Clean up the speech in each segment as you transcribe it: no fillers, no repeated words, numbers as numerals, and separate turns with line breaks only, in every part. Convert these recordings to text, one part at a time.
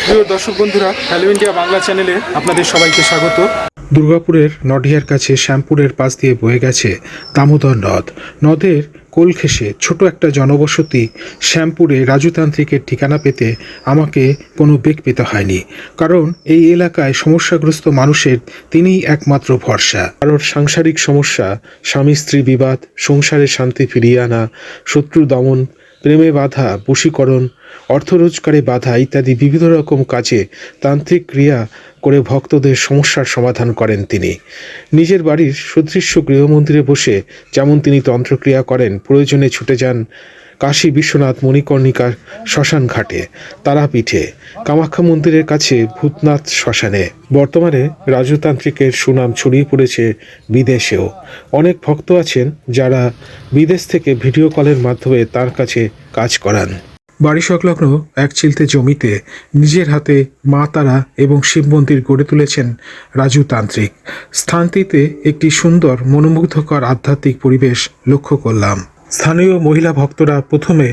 প্রিয় দর্শক বন্ধুরা, হ্যালো ইন্ডিয়া বাংলা চ্যানেলে আপনাদের সবাইকে স্বাগত। দুর্গাপুরের নডিয়ার কাছে শ্যামপুরের পাশ দিয়ে বয়ে গেছে দামোদর নদ। নদের কোল ঘেঁষে ছোট একটা জনবসতি শ্যামপুরে রাজুতান্ত্রিকের ঠিকানা পেতে আমাকে কোনো বেগ পেতে হয়নি, কারণ এই এলাকায় সমস্যাগ্রস্ত মানুষের তিনিই একমাত্র ভরসা। কারোর সাংসারিক সমস্যা, স্বামী স্ত্রী বিবাদ, সংসারে শান্তি ফিরিয়ে আনা, শত্রু দমন, প্রেমে বাধা, বশীকরণ, অর্থ রোজগারে বাধা ইত্যাদি বিবিধ রকম কাজে তান্ত্রিক ক্রিয়া করে ভক্তদের সমস্যার সমাধান করেন তিনি। নিজের বাড়ির সুদৃশ্য গৃহমন্দিরে বসে যেমন তিনি তন্ত্রক্রিয়া করেন, প্রয়োজনে ছুটে যান কাশী বিশ্বনাথ মণিকর্ণিকার শ্মশান ঘাটে, তারাপীঠে, কামাখ্যা মন্দিরের কাছে ভূতনাথ শ্মশানে। বর্তমানে রাজুতান্ত্রিকের সুনাম ছড়িয়ে পড়েছে বিদেশেও। অনেক ভক্ত আছেন যারা বিদেশ থেকে ভিডিও কলের মাধ্যমে তার কাছে কাজ করান। বাড়ি সংলগ্ন এক চিলতে জমিতে নিজের হাতে মা তারা এবং শিব মন্দির গড়ে তুলেছেন রাজুতান্ত্রিক। স্থানটিতে একটি সুন্দর মনোমুগ্ধকর আধ্যাত্মিক পরিবেশ লক্ষ্য করলাম। স্থানীয় মহিলা ভক্তরা প্রথমে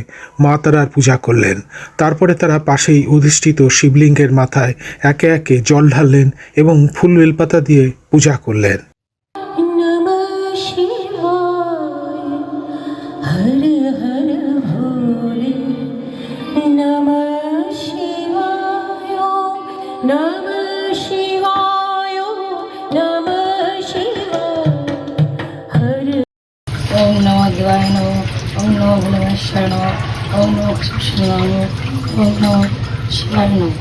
মা তারার পূজা করলেন, তারপরে তারা পাশেই অধিষ্ঠিত শিবলিঙ্গের মাথায় একে একে জল ঢাললেন এবং ফুল বেলপাতা দিয়ে পূজা করলেন।
ओम नमः शिवाय नमः। ओम नमः भुवनेश्वराय नमः। ओम नमः कृष्णाय नमः। ओम नमः शिवाय नमः।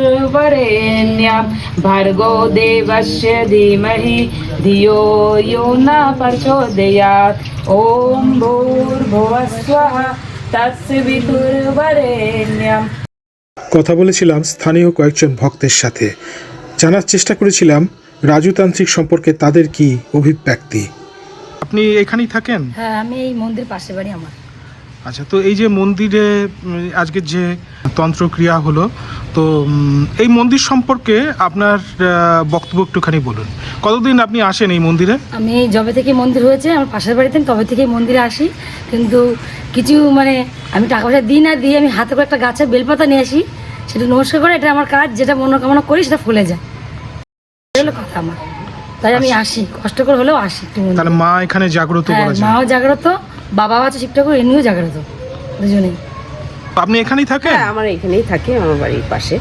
तत्सवितुर्वरेण्यं भर्गो देवस्य धीमहि धियो यो न प्रचोदयात्। ओम भूर्भुवः स्वः तत्सवितुर्वरेण्यं।
কথা বলেছিলাম স্থানীয় কয়েকজন ভক্তের সাথে, জানার চেষ্টা করেছিলাম রাজুতান্ত্রিক সম্পর্কে তাদের কি অভিব্যক্তি। আপনি এখানেই থাকেন?
হ্যাঁ, আমি এই মন্দির পাশে বাড়ি আমার।
আচ্ছা, তো এই যে মন্দিরে আজকে যে তন্ত্রক্রিয়া হলো, তো এই মন্দির সম্পর্কে আপনার বক্তব্য একটুখানি বলুন। কতদিন আপনি আসেন এই মন্দিরে?
আমি যবে থেকে মন্দির হয়েছে আমার পাশের বাড়িতে তবে থেকে মন্দিরে আসি, কিন্তু কিছু আমি টাকা পয়সা দিই না, দিয়ে আমি হাতে করে একটা গাছে বেলপাতা নিয়ে আসি, সেটা নমস্কার করে, এটা আমার কাজ, যেটা মনোকামনা করি সেটা ফুলে যায়, এটা হলো কথা আমার। তাই আমি আসি, কষ্ট করে হলেও আসি একটু মন্দিরে।
তাহলে মা এখানে জাগ্রত করা যায়?
মাও জাগ্রত, বাবাও আছে শিব ঠাকুর, এমনিও জাগ্রত, দুজনেই।
আপনি এখানেই থাকেন?
হ্যাঁ, আমার এখানেই থাকে, আমার বাড়ির পাশে।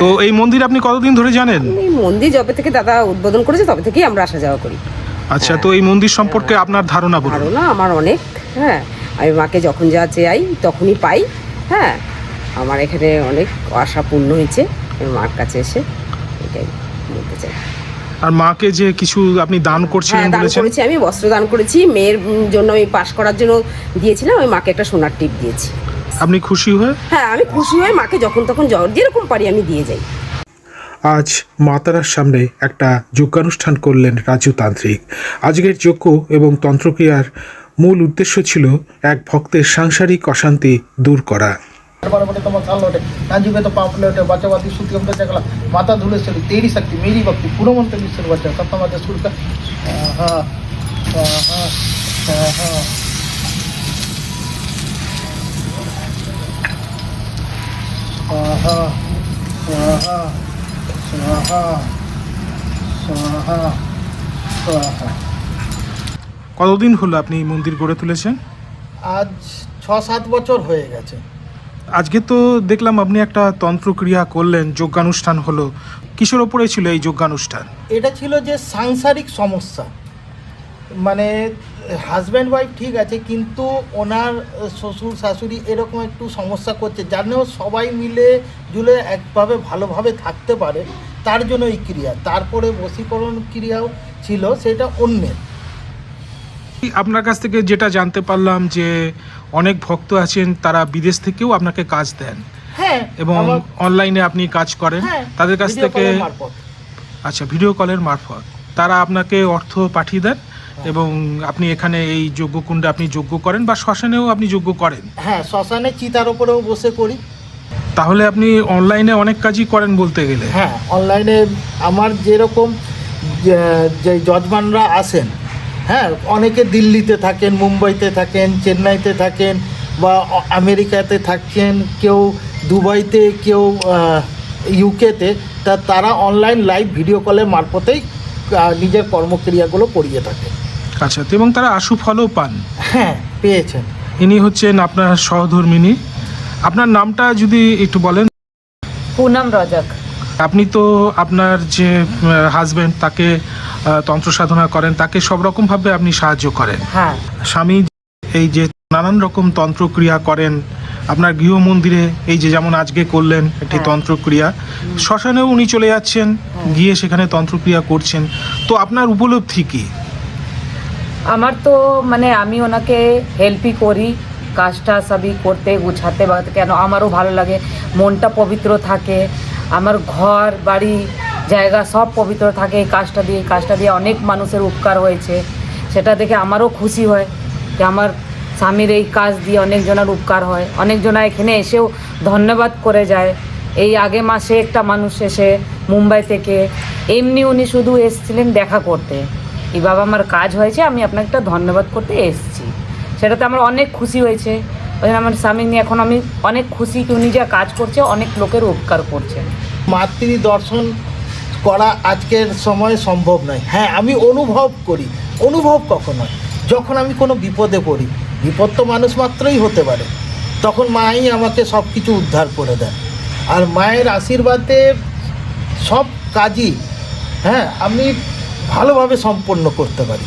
তো এই মন্দির আপনি কতদিন ধরে জানেন?
এই মন্দির যবে থেকে দাদা উদ্বোধন করেছে তবে থেকেই আমরা আসা যাওয়া করি।
আচ্ছা, তো এই মন্দির সম্পর্কে আপনার ধারণা বলুন।
ধারণা আমার অনেক, হ্যাঁ, আমি মাকে যখন যা চাই তখনই পাই। হ্যাঁ, আমার এখানে অনেক আশা পূর্ণ হয়েছে মার কাছে এসে, এটাই বলতে চাই।
আর মাকে যে কিছু আপনি দান করছিলেন
দান
বলেছেন?
করেছি, আমি বস্ত্র দান করেছি, মেয়ের জন্য আমি পাশ করার জন্য দিয়েছিলাম, আমি মাকে একটা সোনার টিপ দিয়েছি।
আপনি খুশি হয়ে?
হ্যাঁ, আমি খুশি হয়ে মাকে যখন তখন যেরকম পারি আমি দিয়ে যাই।
আজ মা তারার সামনে একটা যজ্ঞানুষ্ঠান করলেন রাজুতান্ত্রিক। আজকের যজ্ঞ এবং তন্ত্রক্রিয়ার মূল উদ্দেশ্য ছিল এক ভক্তের সাংসারিক অশান্তি দূর করা।
तो पाप लौटे बचावादी सूती हम जगला माता धूले चली तेरी शक्ति मेरी भक्ति पूरा मंत्र निश्चल बचा सप्तम आदेश सूर्य का हाँ हाँ हाँ स्वाहा स्वाहा स्वाहा स्वाहा स्वाहा।
কতদিন হলো আপনি এই মন্দির গড়ে তুলেছেন?
আজ 6-7 বছর হয়ে গেছে।
আজকে তো দেখলাম আপনি একটা তন্ত্রক্রিয়া করলেন, যজ্ঞানুষ্ঠান হলো। কিসের ওপরে ছিল এই যজ্ঞানুষ্ঠান?
এটা ছিল যে সাংসারিক সমস্যা, হাজব্যান্ড ওয়াইফ ঠিক আছে, কিন্তু ওনার শ্বশুর শাশুড়ি এরকম একটু সমস্যা করছে, যেন সবাই মিলে জুলে একভাবে ভালোভাবে থাকতে পারে, তার জন্য এই ক্রিয়া। তারপরে বশীকরণ ক্রিয়াও ছিল, সেটা অন্যের।
আপনার কাছ থেকে যেটা জানতে পারলাম যে অনেক ভক্ত আছেন, তারা বিদেশ থেকেও আপনাকে কাজ দেন।
হ্যাঁ,
এবং অনলাইনে আপনি কাজ করেন।
হ্যাঁ,
তাদের কাছ
ভিডিও
থেকে?
কলের মারফত।
আচ্ছা, ভিডিও কলের মারফত তারা আপনাকে অর্থ পাঠিয়ে দেন এবং আপনি এখানে এই যজ্ঞকুণ্ডে আপনি যজ্ঞ করেন বা শ্মশানেও আপনি যজ্ঞ করেন?
হ্যাঁ, শ্মশানে চিতার ওপরেও বসে করি।
তাহলে আপনি অনলাইনে অনেক কাজই করেন বলতে গেলে।
হ্যাঁ, অনলাইনে আমার যেরকম যে যজমানরা আসেন, হ্যাঁ, অনেকে দিল্লিতে থাকেন, মুম্বাইতে থাকেন, চেন্নাইতে থাকেন, বা আমেরিকাতে থাকেন, কেউ দুবাইতে, কেউ ইউকেতে, তারা অনলাইন লাইভ ভিডিও কলের মারফতেই নিজের কর্মক্রিয়াগুলো করিয়ে থাকে।
আচ্ছা, তো এবং তারা আশু ফলও পান।
হ্যাঁ, পেয়েছেন।
ইনি হচ্ছেন আপনার সহধর্মিনী। আপনার নামটা যদি একটু বলেন।
পুনম রজক।
আপনি তো আপনার যে হাজব্যান্ড তাকে তন্ত্র সাধনা করেন, তাকে সব রকমভাবে আপনি সাহায্য করেন।
হ্যাঁ,
স্বামী এই যে নানান রকম তন্ত্রক্রিয়া করেন আপনার গৃহ মন্দিরে, এই যে যেমন আজকে করলেন একটি তন্ত্রক্রিয়া, শ্মশানেও উনি চলে যাচ্ছেন, গিয়ে সেখানে তন্ত্রক্রিয়া করছেন, তো আপনার উপলব্ধি কি?
আমার তো মানে আমি ওনাকে হেল্পই করি, কাজটা সবই করতে গুছাতে বা কেন আমারও ভালো লাগে, মনটা পবিত্র থাকে, আমার ঘর বাড়ি জায়গা সব পবিত্র থাকে এই কাজটা দিয়ে অনেক মানুষের উপকার হয়েছে, সেটা দেখে আমারও খুশি হয় যে আমার স্বামীর এই কাজ দিয়ে অনেকজনের উপকার হয়, অনেকজনা এখানে এসেও ধন্যবাদ করে যায়। এই আগে মাসে একটা মানুষ এসে মুম্বাই থেকে এমনি উনি শুধু এসেছিলেন দেখা করতে, এই বাবা আমার কাজ হয়েছে, আমি আপনাকে একটা ধন্যবাদ করতে এসেছি, সেটাতে আমার অনেক খুশি হয়েছে। ওই জন্য আমার স্বামী নিয়ে এখন আমি অনেক খুশি কি উনি যা কাজ করছে অনেক লোকের উপকার করছে।
মাতৃ দর্শন করা আজকের সময় সম্ভব নয়। হ্যাঁ, আমি অনুভব কখন হয়, যখন আমি কোনো বিপদে পড়ি। বিপদ তো মানুষ মাত্রই হতে পারে, তখন মাই আমাকে সব কিছু উদ্ধার করে দেন। আর মায়ের আশীর্বাদে সব কাজই, হ্যাঁ, আমি ভালোভাবে সম্পন্ন করতে পারি।